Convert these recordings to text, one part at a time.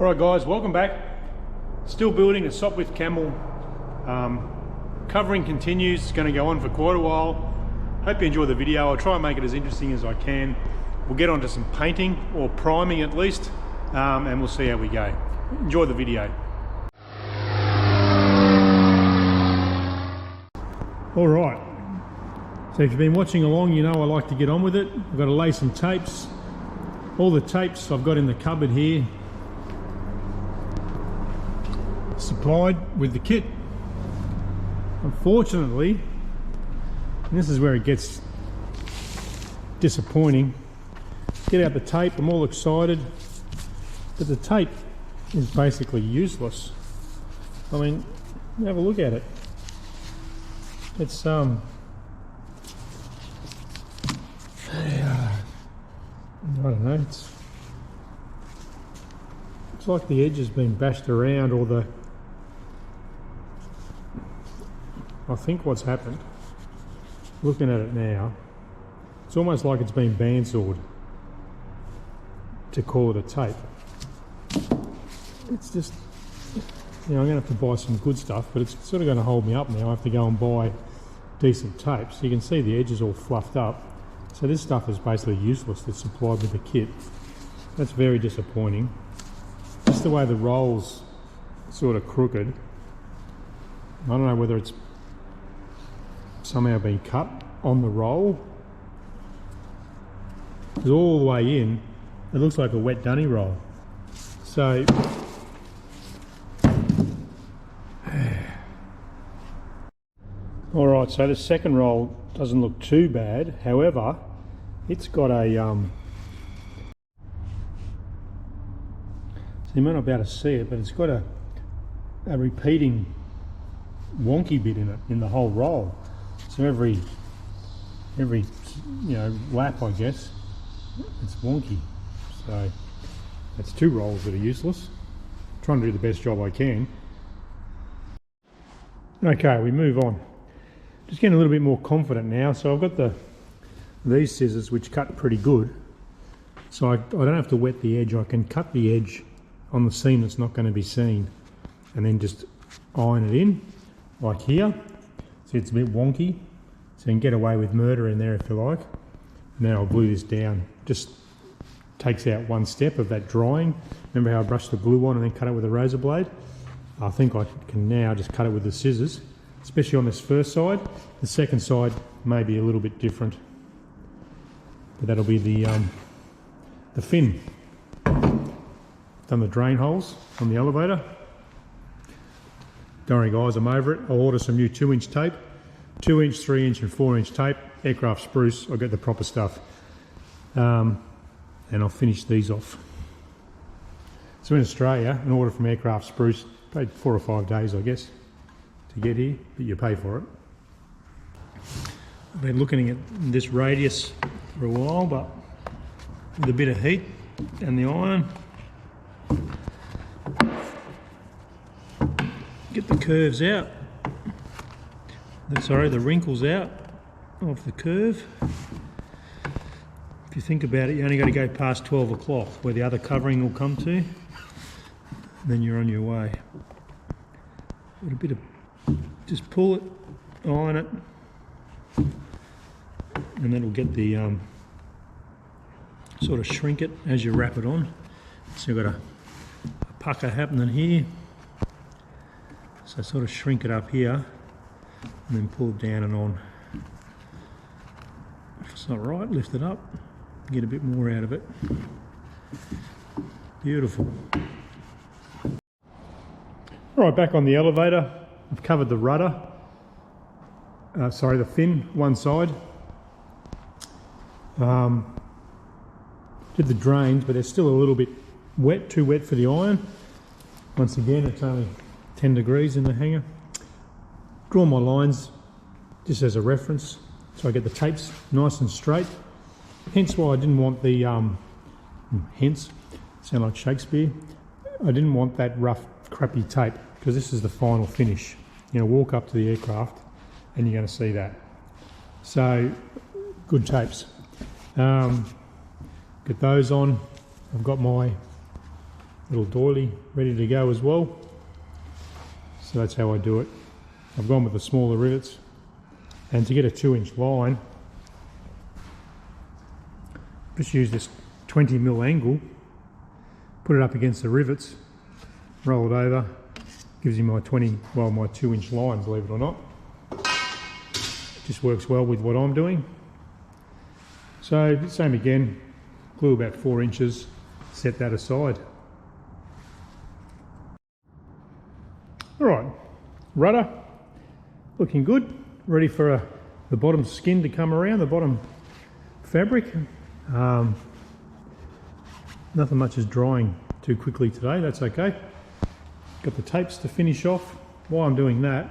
Alright guys, welcome back. Still building a Sopwith Camel. Covering continues, it's going to go on for quite a while. Hope you enjoy the video. I'll try and make it as interesting as I can. We'll get on to some painting, or priming at least, and we'll see how we go. Enjoy the video. Alright, so if you've been watching along, you know I like to get on with it. I've got to lay some tapes. All the tapes I've got in the cupboard here, supplied with the kit. Unfortunately, and this is where it gets disappointing, get out the tape, I'm all excited, but the tape is basically useless. I mean, have a look at it. It's I don't know, it's like the edge has been bashed around, or the I think what's happened, looking at it now, it's almost like it's been bandsawed to call it a tape. It's just, you know, I'm going to have to buy some good stuff, but it's sort of going to hold me up now. I have to go and buy decent tape. So you can see the edges all fluffed up. So this stuff is basically useless that's supplied with the kit. That's very disappointing. Just the way the roll's sort of crooked. I don't know whether it's somehow been cut on the roll. Because all the way in, it looks like a wet dunny roll. So alright, so the second roll doesn't look too bad. However, it's got a so you might not be able to see it, but it's got a repeating wonky bit in it, in the whole roll. So every you know, lap, I guess, it's wonky. So that's two rolls that are useless. I'm trying to do the best job I can. Okay, we move on. Just getting a little bit more confident now. So I've got these scissors which cut pretty good. So I don't have to wet the edge. I can cut the edge on the seam that's not going to be seen, and then just iron it in, like here. See, it's a bit wonky, so you can get away with murder in there if you like. And then I'll glue this down. Just takes out one step of that drying. Remember how I brushed the glue on and then cut it with a razor blade? I think I can now just cut it with the scissors, especially on this first side. The second side may be a little bit different, but that'll be the fin. Done the drain holes on the elevator. Don't worry guys, I'm over it. I'll order some new 2-inch tape. 2-inch, 3-inch and 4-inch tape. Aircraft spruce, I'll get the proper stuff. And I'll finish these off. So in Australia, an order from Aircraft Spruce, paid 4 or 5 days I guess to get here, but you pay for it. I've been looking at this radius for a while, but with a bit of heat and the iron, get the curves out, the wrinkles out of the curve. If you think about it, you only got to go past 12 o'clock where the other covering will come to, then you're on your way. With a bit of, just pull it, iron it, and that'll get the sort of shrink it as you wrap it on. So you've got a pucker happening here. So sort of shrink it up here and then pull it down and on. If it's not right, lift it up, get a bit more out of it. Beautiful. Right, back on the elevator. I've covered the rudder, the fin, one side. Did the drains, but they're still a little bit wet, too wet for the iron. Once again, it's only 10 degrees in the hanger. Draw my lines just as a reference, so I get the tapes nice and straight. Hence why I didn't want the, sound like Shakespeare, I didn't want that rough, crappy tape, because this is the final finish. You're going to walk up to the aircraft and you're going to see that. So, good tapes. Get those on. I've got my little doily ready to go as well. So that's how I do it. I've gone with the smaller rivets, and to get a 2-inch line, just use this 20mm angle, put it up against the rivets, roll it over, gives you my 2-inch line, believe it or not. It just works well with what I'm doing. So same again, glue about 4 inches, set that aside. Alright, rudder, looking good, ready for the bottom skin to come around, the bottom fabric. Nothing much is drying too quickly today, that's okay. Got the tapes to finish off. While I'm doing that,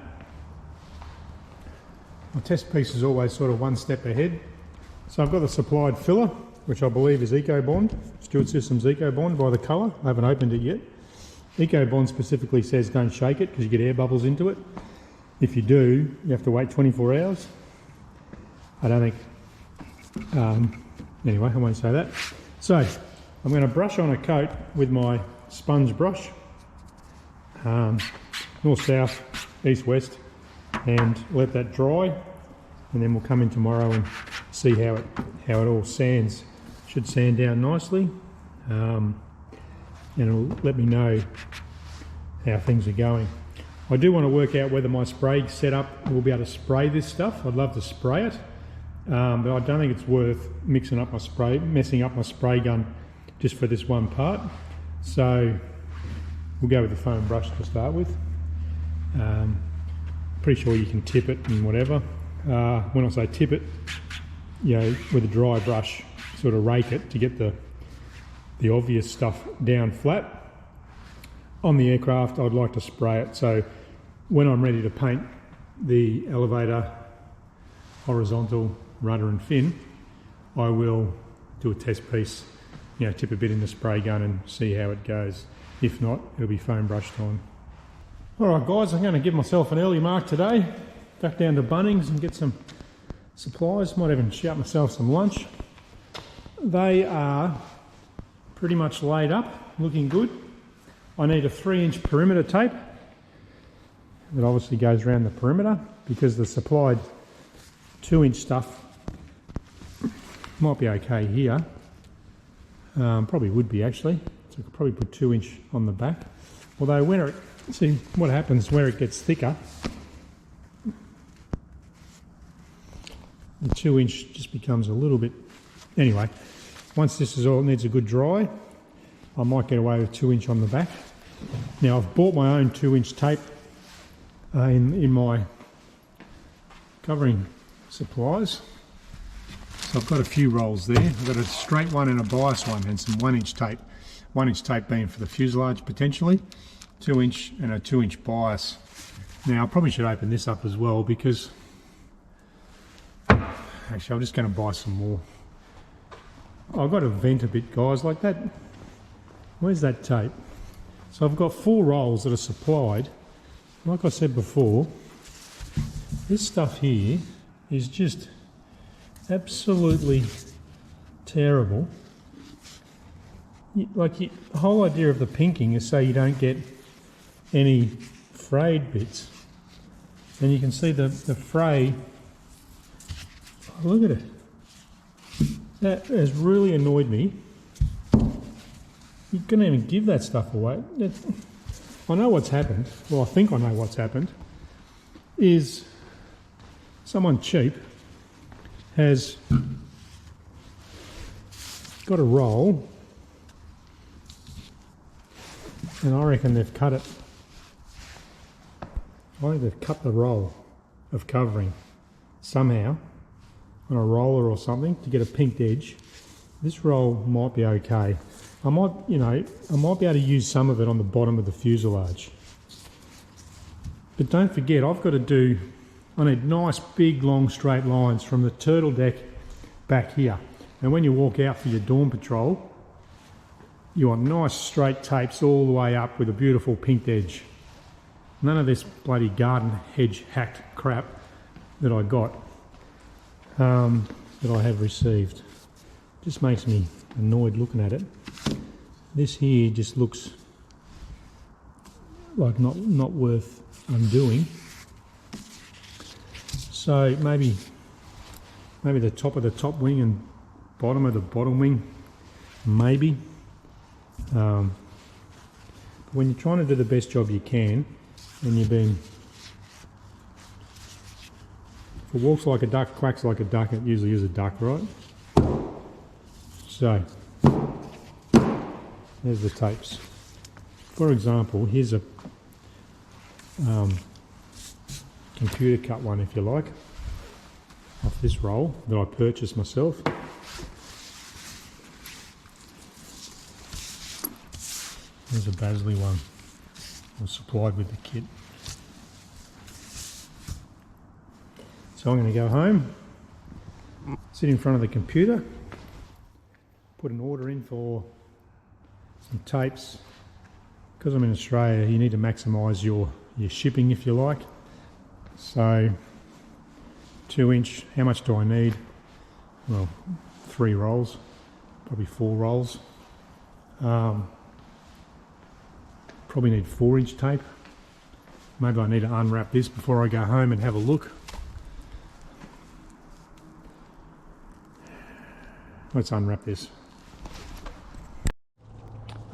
my test piece is always sort of one step ahead. So I've got the supplied filler, which I believe is EcoBond, Stewart Systems EcoBond by the colour. I haven't opened it yet. EcoBond specifically says don't shake it because you get air bubbles into it. If you do, you have to wait 24 hours. I don't think, anyway, I won't say that. So I'm going to brush on a coat with my sponge brush, north, south, east, west, and let that dry, and then we'll come in tomorrow and see how it all sands. Should sand down nicely, and it'll let me know how things are going. I do want to work out whether my spray setup will be able to spray this stuff. I'd love to spray it, but I don't think it's worth messing up my spray gun just for this one part. So we'll go with the foam brush to start with. Pretty sure you can tip it and whatever. When I say tip it, you know, with a dry brush, sort of rake it to get the obvious stuff down flat. On the aircraft, I'd like to spray it, so when I'm ready to paint the elevator, horizontal, rudder and fin, I will do a test piece, you know, tip a bit in the spray gun and see how it goes. If not, it'll be foam brush time. Alright guys, I'm going to give myself an early mark today, back down to Bunnings and get some supplies, might even shout myself some lunch. They are pretty much laid up, looking good. I need a 3-inch perimeter tape that obviously goes around the perimeter because the supplied 2-inch stuff might be okay here. Probably would be actually, so I could probably put 2-inch on the back. Although when it, see what happens where it gets thicker, the 2-inch just becomes a little bit, anyway, once this is all needs a good dry, I might get away with 2-inch on the back. Now I've bought my own 2-inch tape in my covering supplies. So I've got a few rolls there. I've got a straight one and a bias one and some 1-inch tape. 1-inch tape being for the fuselage potentially, 2-inch and a 2-inch bias. Now I probably should open this up as well because, actually I'm just going to buy some more. I've got to vent a bit guys like that. Where's that tape? So I've got 4 rolls that are supplied. Like I said before, this stuff here is just absolutely terrible. The whole idea of the pinking is so you don't get any frayed bits. And you can see the fray. Oh, look at it. That has really annoyed me. You couldn't even give that stuff away. I know what's happened, well I think I know what's happened, is someone cheap has got a roll and I reckon they've cut it. I think they've cut the roll of covering somehow on a roller or something to get a pinked edge. This roll might be okay. I might be able to use some of it on the bottom of the fuselage. But don't forget, I need nice big long straight lines from the turtle deck back here. And when you walk out for your dawn patrol, you want nice straight tapes all the way up with a beautiful pinked edge. None of this bloody garden hedge hacked crap that I got, that I have received. Just makes me annoyed looking at it. This here just looks like not worth undoing. So maybe the top of the top wing and bottom of the bottom wing, maybe. But when you're trying to do the best job you can, and you've been, if it walks like a duck, quacks like a duck, it usually is a duck, right? So there's the tapes. For example, here's a computer cut one, if you like, off this roll that I purchased myself. There's a Basley one. I was supplied with the kit. So I'm going to go home, sit in front of the computer, put an order in for some tapes. Because I'm in Australia, you need to maximise your shipping, if you like. So 2-inch, how much do I need? Well, 3 rolls, probably 4 rolls. Probably need 4-inch tape. Maybe I need to unwrap this before I go home and have a look. Let's unwrap this.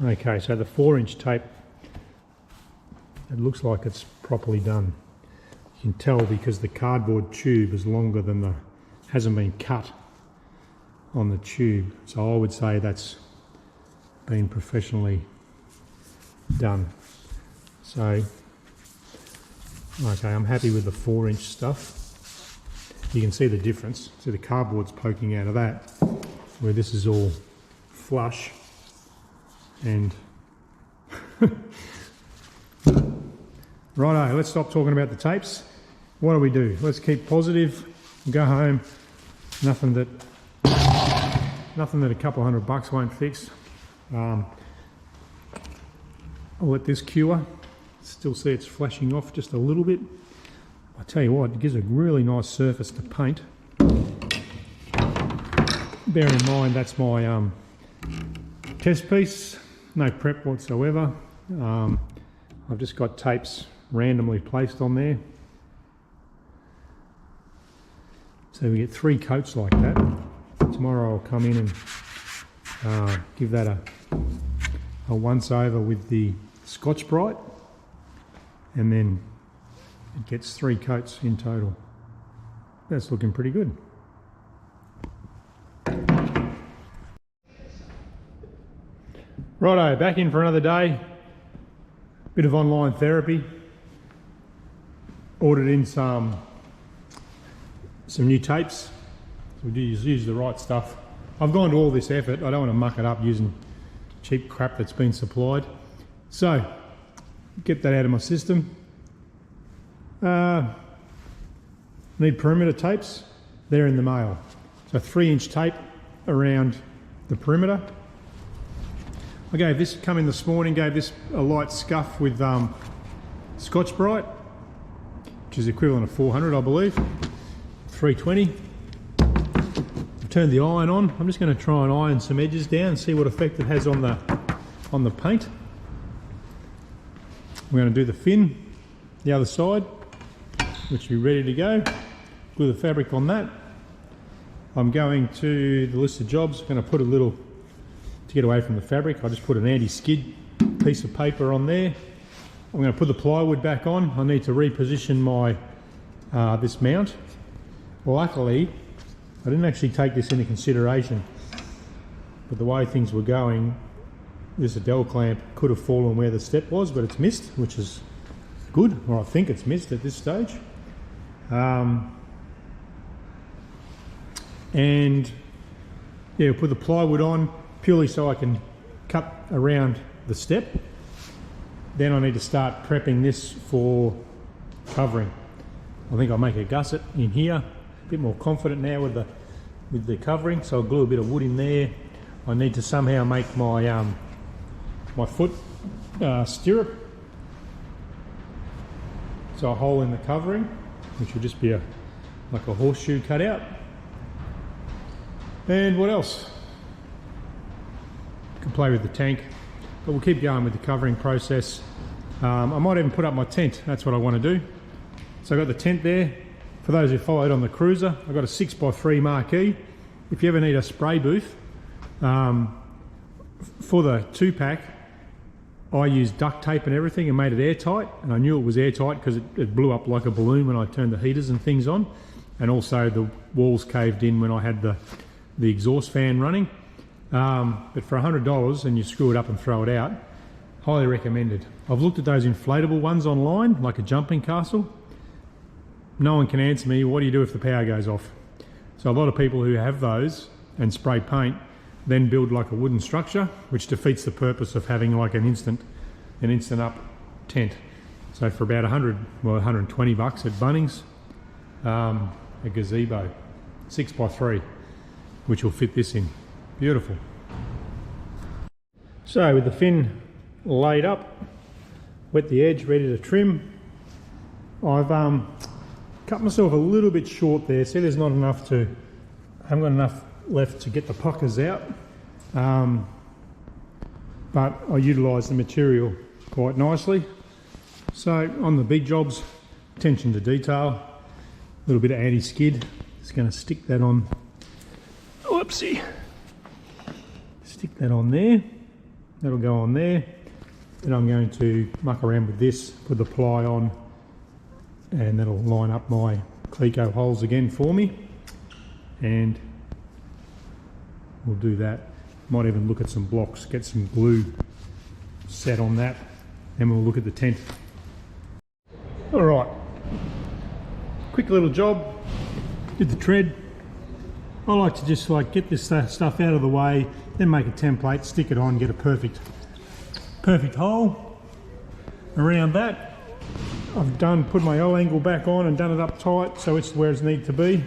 Okay, so the 4-inch tape, it looks like it's properly done. You can tell because the cardboard tube is longer than hasn't been cut on the tube. So I would say that's been professionally done. So, okay, I'm happy with the 4-inch stuff. You can see the difference. See the cardboard's poking out of that, where this is all flush. And righto, let's stop talking about the tapes. What do? Let's keep positive, go home. Nothing that a couple $100 won't fix. I'll let this cure. Still see it's flashing off just a little bit. I tell you what, it gives a really nice surface to paint. Bear in mind that's my test piece. No prep whatsoever. I've just got tapes randomly placed on there. So we get 3 coats like that. Tomorrow I'll come in and give that a once over with the Scotch Brite, and then it gets 3 coats in total. That's looking pretty good. Righto, back in for another day. Bit of online therapy. Ordered in some new tapes. So we use the right stuff. I've gone to all this effort. I don't want to muck it up using cheap crap that's been supplied. So, get that out of my system. Need perimeter tapes. They're in the mail. So 3-inch tape around the perimeter. I gave this, come in this morning, gave this a light scuff with Scotch Brite, which is the equivalent of 400, I believe, 320. I've turned the iron on. I'm just going to try and iron some edges down and see what effect it has on the paint. We're going to do the fin, the other side, which will be ready to go. Glue the fabric on that. I'm going to the list of jobs. I'm going to put a little, to get away from the fabric, I just put an anti-skid piece of paper on there. I'm going to put the plywood back on. I need to reposition my this mount. Well, luckily, I didn't actually take this into consideration, but the way things were going, this Adele clamp could have fallen where the step was, but it's missed, which is good, or I think it's missed at this stage. And yeah, put the plywood on purely so I can cut around the step. Then I need to start prepping this for covering. I think I'll make a gusset in here. A bit more confident now with the covering, so I'll glue a bit of wood in there. I need to somehow make my my foot stirrup. So a hole in the covering, which will just be like a horseshoe cut out. And what else? Could play with the tank, but we'll keep going with the covering process. I might even put up my tent. That's what I want to do. So I've got the tent there. For those who followed on the cruiser, I've got a 6x3 marquee. If you ever need a spray booth, for the 2-pack, I used duct tape and everything and made it airtight, and I knew it was airtight because it blew up like a balloon when I turned the heaters and things on, and also the walls caved in when I had the exhaust fan running. But for $100 and you screw it up and throw it out, highly recommended. I've looked at those inflatable ones online, like a jumping castle. No one can answer me, what do you do if the power goes off? So a lot of people who have those and spray paint then build like a wooden structure, which defeats the purpose of having like an instant up tent. So for about 120 bucks at Bunnings, a gazebo, 6x3, which will fit this in. Beautiful. So with the fin laid up, wet the edge, ready to trim, I've cut myself a little bit short there. See, there's not enough I haven't got enough left to get the puckers out, but I utilised the material quite nicely. So on the big jobs, attention to detail, a little bit of anti-skid. Just going to stick that on. Whoopsie! Stick that on there. That'll go on there. Then I'm going to muck around with this, put the ply on, and that'll line up my Cleco holes again for me. And we'll do that. Might even look at some blocks, get some glue set on that, and we'll look at the tent. All right, quick little job. Did the tread. I like to just get this stuff out of the way, then make a template, stick it on, get a perfect hole. Around that, I've put my L angle back on and done it up tight so it's where it's need to be.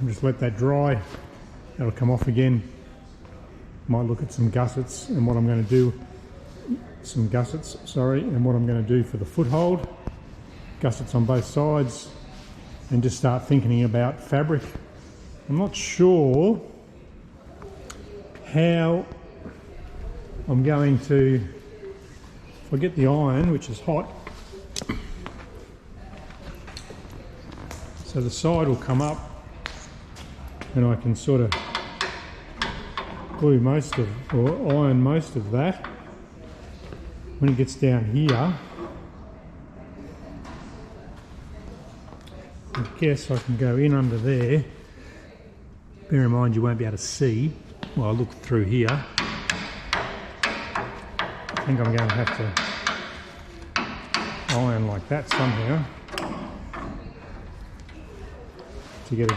Just let that dry. That'll come off again. Might look at some gussets and what I'm going to do. And what I'm going to do for the foothold. Gussets on both sides, and just start thinking about fabric. I'm not sure how I'm going to, if I get the iron, which is hot, so the side will come up and I can sort of glue iron most of that. When it gets down here, I guess I can go in under there. Bear in mind you won't be able to see while I look through here. I think I'm going to have to iron like that somehow to get a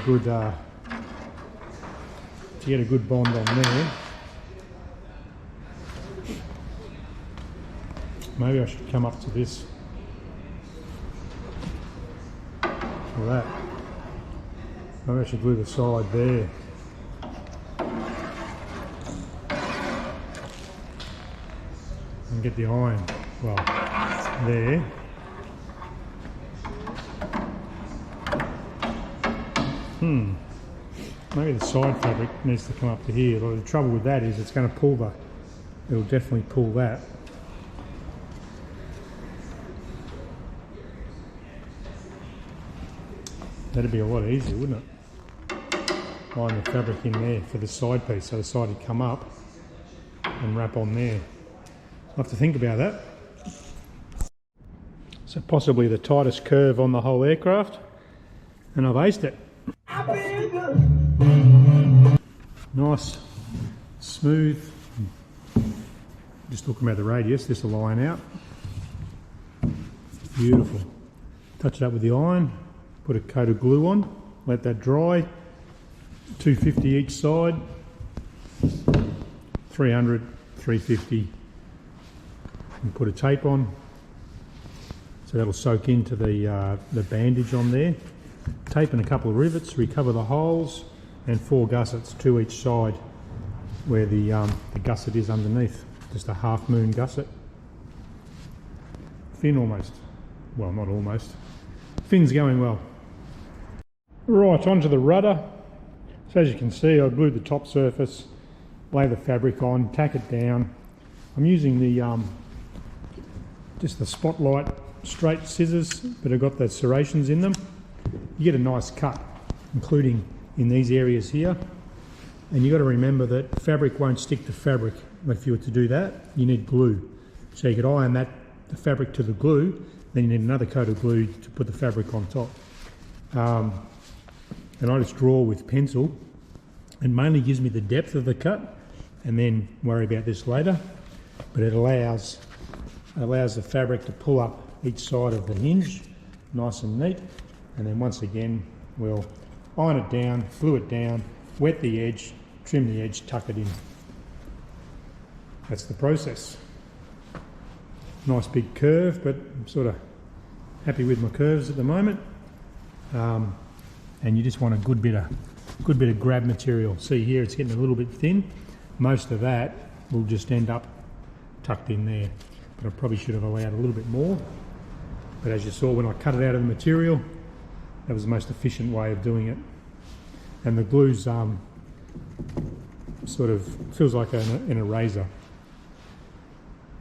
good bond on there. Maybe I should come up to this. Or that. Maybe I should glue the side there. And get the iron, well, there. Maybe the side fabric needs to come up to here. But the trouble with that is it's going to pull it'll definitely pull that. That'd be a lot easier, wouldn't it? Line the fabric in there for the side piece, so the side would come up and wrap on there. I'll have to think about that. So possibly the tightest curve on the whole aircraft, and I've aced it. Nice, smooth. Just talking about the radius, this will line out. Beautiful. Touch it up with the iron. Put a coat of glue on, let that dry, 250 each side, 300, 350, and put a tape on, so that'll soak into the bandage on there. Tape and a couple of rivets, recover the holes, and 4 gussets, 2 each side, where the gusset is underneath, just a half moon gusset. Fin almost, well not almost, fin's going well. Right, onto the rudder. So as you can see, I glued the top surface, lay the fabric on, tack it down. I'm using the just the spotlight straight scissors, but have got the serrations in them. You get a nice cut, including in these areas here. And you've got to remember that fabric won't stick to fabric. If you were to do that, you need glue. So you could iron the fabric to the glue, then you need another coat of glue to put the fabric on top. And I just draw with pencil. It mainly gives me the depth of the cut, and then worry about this later. But it allows the fabric to pull up each side of the hinge, nice and neat. And then once again, we'll iron it down, glue it down, wet the edge, trim the edge, tuck it in. That's the process. Nice big curve, but I'm sort of happy with my curves at the moment. And you just want a good bit of grab material. See here, it's getting a little bit thin. Most of that will just end up tucked in there. But I probably should have allowed a little bit more. But as you saw when I cut it out of the material, that was the most efficient way of doing it. And the glue's sort of feels like an eraser.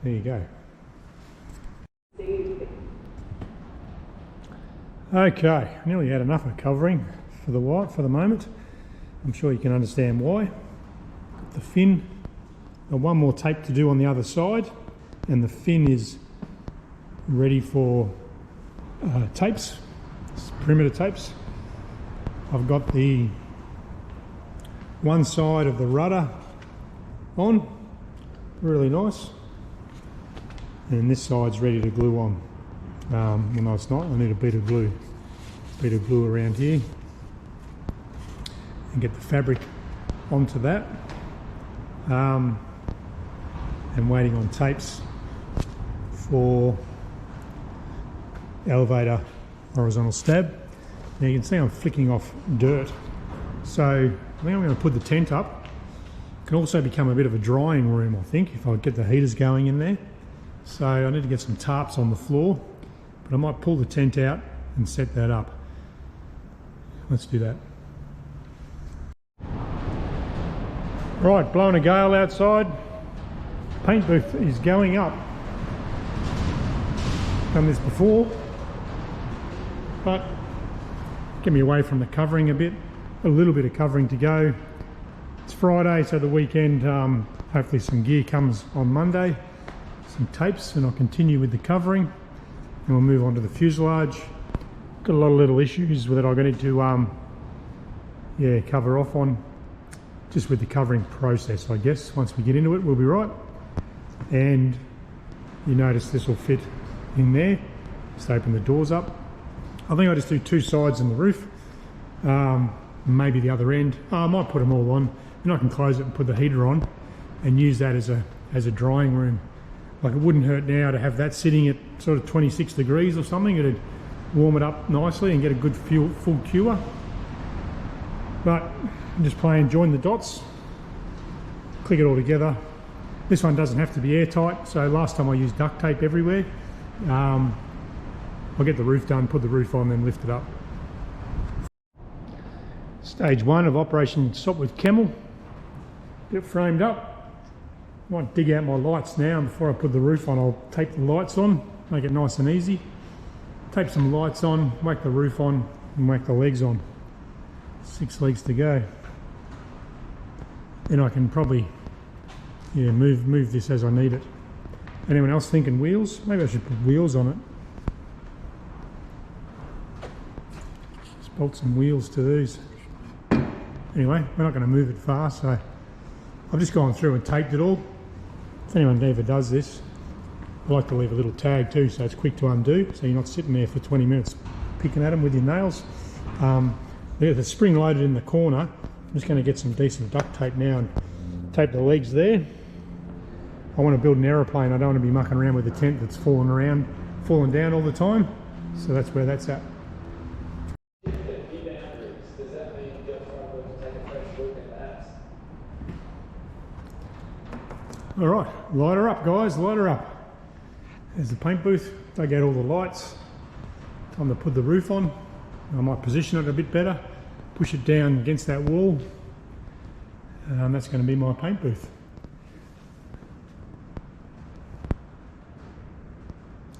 There you go. Okay, nearly had enough of covering for the moment. I'm sure you can understand why. Got the fin, got one more tape to do on the other side, and the fin is ready for tapes, perimeter tapes. I've got the one side of the rudder on, really nice, and this side's ready to glue on. Well, no, it's not. I need a bead of glue around here, and get the fabric onto that. And waiting on tapes for elevator horizontal stab. Now you can see I'm flicking off dirt, so I think I'm going to put the tent up. It can also become a bit of a drying room, I think, if I get the heaters going in there. So I need to get some tarps on the floor, but I might pull the tent out and set that up. Let's do that. Right, blowing a gale outside. Paint booth is going up. Done this before, but get me away from the covering a bit. A little bit of covering to go. It's Friday, so the weekend, hopefully some gear comes on Monday. Some tapes, and I'll continue with the covering, and we'll move on to the fuselage. Got a lot of little issues that I'm going to cover off on, just with the covering process. I guess once we get into it, we'll be right. And you notice this will fit in there. Just open the doors up. I think I'll just do two sides in the roof, maybe the other end. I might put them all on, and I can close it and put the heater on and use that as a drying room. Like, it wouldn't hurt now to have that sitting at sort of 26 degrees or something. It'd warm it up nicely and get a good full cure. But I'm just playing join the dots, click it all together. This one doesn't have to be airtight, so last time I used duct tape everywhere. I'll get the roof done, put the roof on, then lift it up. Stage one of Operation Sopwith Camel. Get it framed up. Might dig out my lights now, and before I put the roof on, I'll tape the lights on, make it nice and easy. Tape some lights on, whack the roof on, and whack the legs on. 6 legs to go. Then I can probably move this as I need it. Anyone else thinking wheels? Maybe I should put wheels on it. Just bolt some wheels to these. Anyway, we're not going to move it far, so I've just gone through and taped it all. If anyone ever does this, I like to leave a little tag too, so it's quick to undo, so you're not sitting there for 20 minutes picking at them with your nails. There's the spring loaded in the corner. I'm just going to get some decent duct tape now and tape the legs there. I want to build an aeroplane. I don't want to be mucking around with a tent that's falling down all the time. So that's where that's at. All right, light her up, guys, light her up. There's the paint booth. Dug out all the lights. Time to put the roof on. I might position it a bit better, push it down against that wall. That's going to be my paint booth.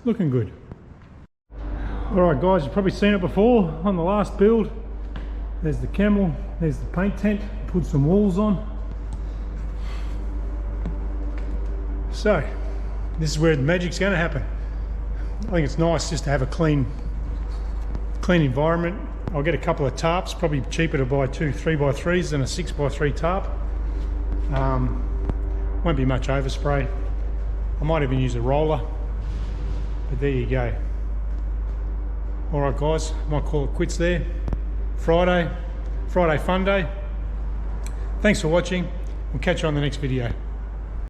looking good. Alright guys, you've probably seen it before on the last build. There's the Camel, there's the paint tent, put some walls on. So, this is where the magic's going to happen. I think it's nice just to have a clean environment. I'll get a couple of tarps, probably cheaper to buy 2 3x3s than a 6x3 tarp. Won't be much overspray. I might even use a roller, but there you go. Alright guys, might call it quits there. Friday fun day. Thanks for watching. We'll catch you on the next video.